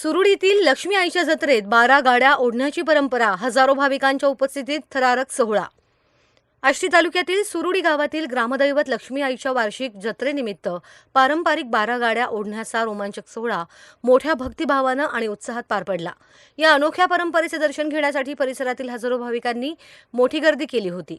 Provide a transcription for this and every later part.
सुरुडीतील लक्ष्मी आईच्या जत्रेत 12 गाड्या ओढण्याची परंपरा, हजारो भाविकांच्या उपस्थितीत थरारक सोहळा। आष्टी तालुक्यातील सुरुडी गावातील ग्रामदैवत लक्ष्मी आईच्या वार्षिक जत्रेनिमित्त पारंपरिक 12 गाड्या ओढण्याचा रोमांचक सोहळा मोठ्या भक्तिभावाने आणि उत्साहात पार पडला। या अनोख्या परंपरेचे दर्शन घेण्यासाठी परिसरातील हजारो भाविकांनी मोठी गर्दी केली होती।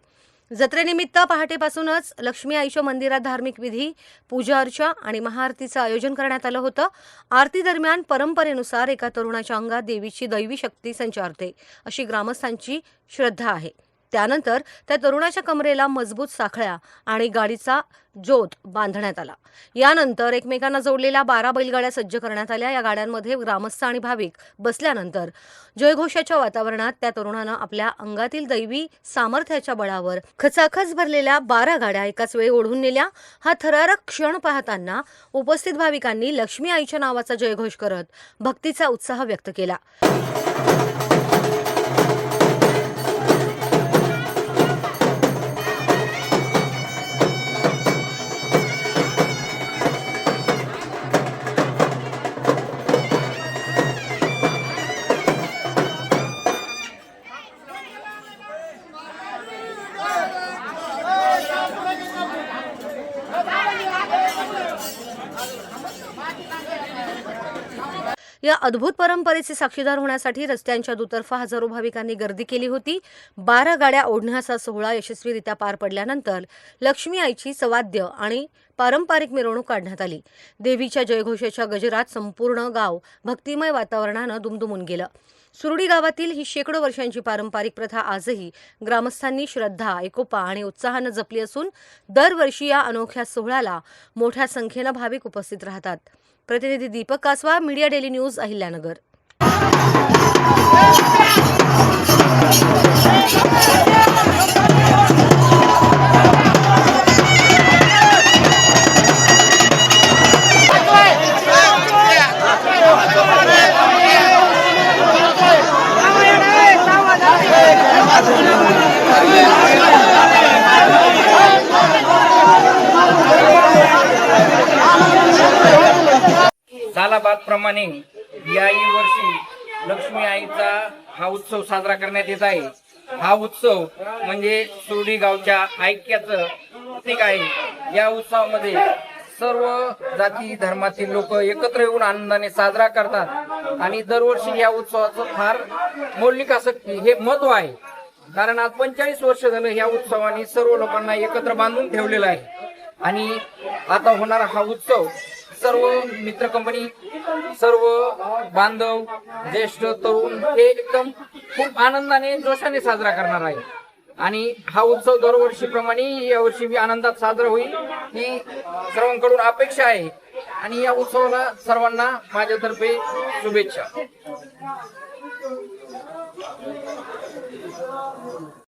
जत्रेनिमित्त पहाटेपासूनच लक्ष्मी आईच्या मंदिरात धार्मिक विधी, पूजा अर्चा आणि महाआरतीचे आयोजन करण्यात आले होते। आरती दरम्यान परंपरेनुसार एका तरुणाच्या अंगात देवीची दैवी शक्ती संचारते अशी ग्रामस्थांची श्रद्धा आहे। त्यानंतर त्या तरुणाच्या कमरेला मजबूत साखळ्या आणि गाडीचा ज्योत बांधण्यात आला। यानंतर एकमेकांना जोडलेल्या 12 बैलगाड्या सज्ज करण्यात आल्या। या गाड्यांमध्ये ग्रामस्थ आणि भाविक बसल्यानंतर जयघोषाच्या वातावरणात त्या तरुणाने आपल्या अंगातील दैवी सामर्थ्याच्या बळावर खचाखच भरलेल्या 12 गाड्या एकाच वेळी ओढून नेल्या। हा थरारक क्षण पाहताना उपस्थित भाविकांनी लक्ष्मी आईच्या नावाचा जयघोष करत भक्तीचा उत्साह व्यक्त केला। या अद्भुत परंपरेचे साक्षीदार होण्यासाठी रस्त्यांच्या दुतर्फा हजारो भाविकांनी गर्दी केली होती। 12 गाड्या ओढण्याचा सोहळा यशस्वीरित्या पार पडल्यानंतर लक्ष्मी आईची सवाद्य आणि पारंपरिक मिरवणूक काढण्यात आली। देवीच्या जयघोषाच्या गजरात संपूर्ण गाव भक्तिमय वातावरणाने दुमदुमून गेलं। सुरुडी गावातील ही शेकडो वर्षांची पारंपरिक प्रथा आजही ग्रामस्थांनी श्रद्धा, एकोपा आणि उत्साहाने जपली असून दरवर्षी या अनोख्या सोहळ्याला मोठ्या संख्येने भाविक उपस्थित राहतात। प्रतिनिधी Deepak Kaswa, media daily news, Ahilyanagar. सालाबादप्रमाणे याही वर्षी लक्ष्मी आईचा हा उत्सव साजरा करण्यात येत आहे। हा उत्सव म्हणजे सुरुडी गावच्या ऐक्याचं प्रतीक आहे। या उत्सवामध्ये सर्व जाती धर्मातील लोक एकत्र येऊन आनंदाने साजरा करतात आणि दरवर्षी या उत्सवाचं फार मौलिक असं हे महत्व आहे, कारण आज 45 वर्ष झालं या उत्सवाने सर्व लोकांना एकत्र बांधून ठेवलेलं आहे। आणि आता होणारा हा उत्सव सर्व मित्र कंपनी, सर्व बांधव, ज्येष्ठ तरुण हे एकदम खूप आनंदाने जोशाने साजरा करणार आहे। आणि हा उत्सव दरवर्षीप्रमाणे यावर्षी बी आनंदात साजरा होईल ही सर्वांकडून अपेक्षा आहे। आणि या उत्सवाला सर्वांना माझ्यातर्फे शुभेच्छा।